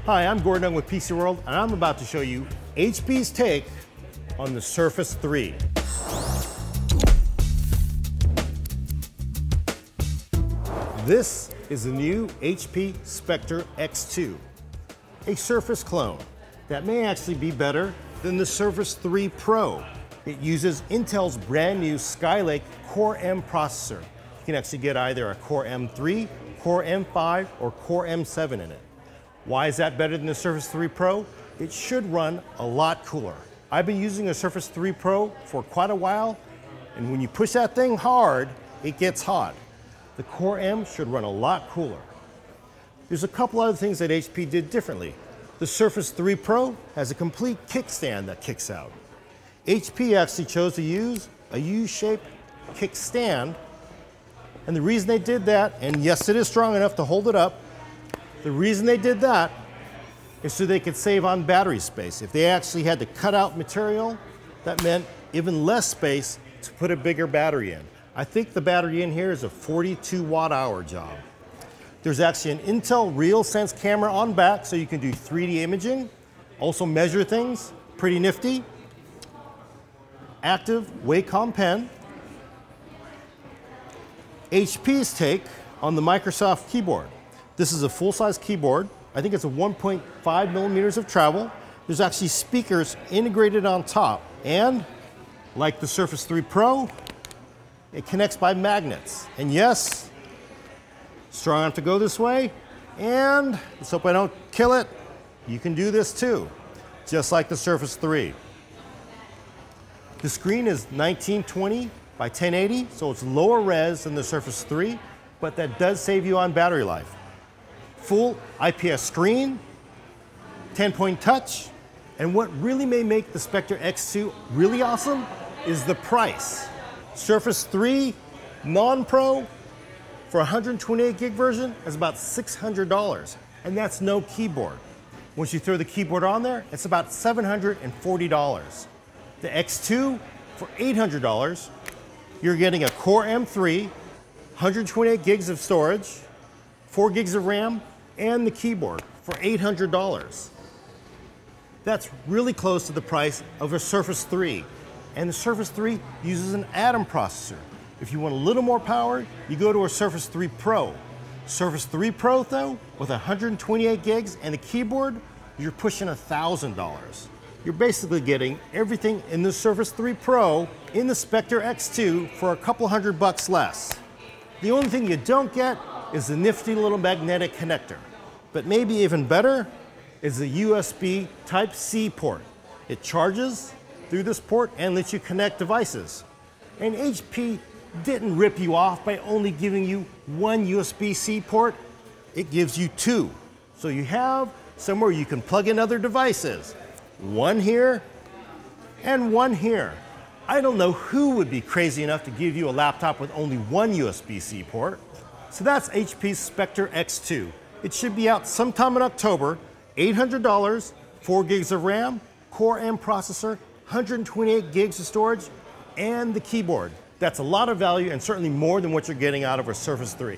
Hi, I'm Gordon Young with PC World, and I'm about to show you HP's take on the Surface 3. This is the new HP Spectre X2, a Surface clone that may actually be better than the Surface 3 Pro. It uses Intel's brand new Skylake Core M processor. You can actually get either a Core M3, Core M5, or Core M7 in it. Why is that better than the Surface 3 Pro? It should run a lot cooler. I've been using a Surface 3 Pro for quite a while, and when you push that thing hard, it gets hot. The Core M should run a lot cooler. There's a couple other things that HP did differently. The Surface 3 Pro has a complete kickstand that kicks out. HP actually chose to use a U-shaped kickstand, and the reason they did that, and yes, it is strong enough to hold it up, the reason they did that is so they could save on battery space. If they actually had to cut out material, that meant even less space to put a bigger battery in. I think the battery in here is a 42 watt-hour job. There's actually an Intel RealSense camera on back, so you can do 3D imaging, also measure things, pretty nifty. Active Wacom pen. HP's take on the Microsoft keyboard. This is a full-size keyboard. I think it's a 1.5 millimeters of travel. There's actually speakers integrated on top, and like the Surface 3 Pro, it connects by magnets. And yes, strong enough to go this way, and let's hope I don't kill it, you can do this too, just like the Surface 3. The screen is 1920 by 1080, so it's lower res than the Surface 3, but that does save you on battery life. Full IPS screen, 10-point touch, and what really may make the Spectre X2 really awesome is the price. Surface 3 non-Pro for 128 gig version is about $600, and that's no keyboard. Once you throw the keyboard on there, it's about $740. The X2 for $800, you're getting a Core M3, 128 gigs of storage, 4 gigs of RAM, and the keyboard for $800. That's really close to the price of a Surface 3. And the Surface 3 uses an Atom processor. If you want a little more power, you go to a Surface 3 Pro. Surface 3 Pro, though, with 128 gigs and a keyboard, you're pushing $1,000. You're basically getting everything in the Surface 3 Pro in the Spectre X2 for a couple $100 less. The only thing you don't get is the nifty little magnetic connector. But maybe even better is the USB Type-C port. It charges through this port and lets you connect devices. And HP didn't rip you off by only giving you one USB-C port. It gives you two. So you have somewhere you can plug in other devices. One here and one here. I don't know who would be crazy enough to give you a laptop with only one USB-C port. So that's HP's Spectre X2. It should be out sometime in October. $800, 4 gigs of RAM, Core M processor, 128 gigs of storage, and the keyboard. That's a lot of value and certainly more than what you're getting out of a Surface 3.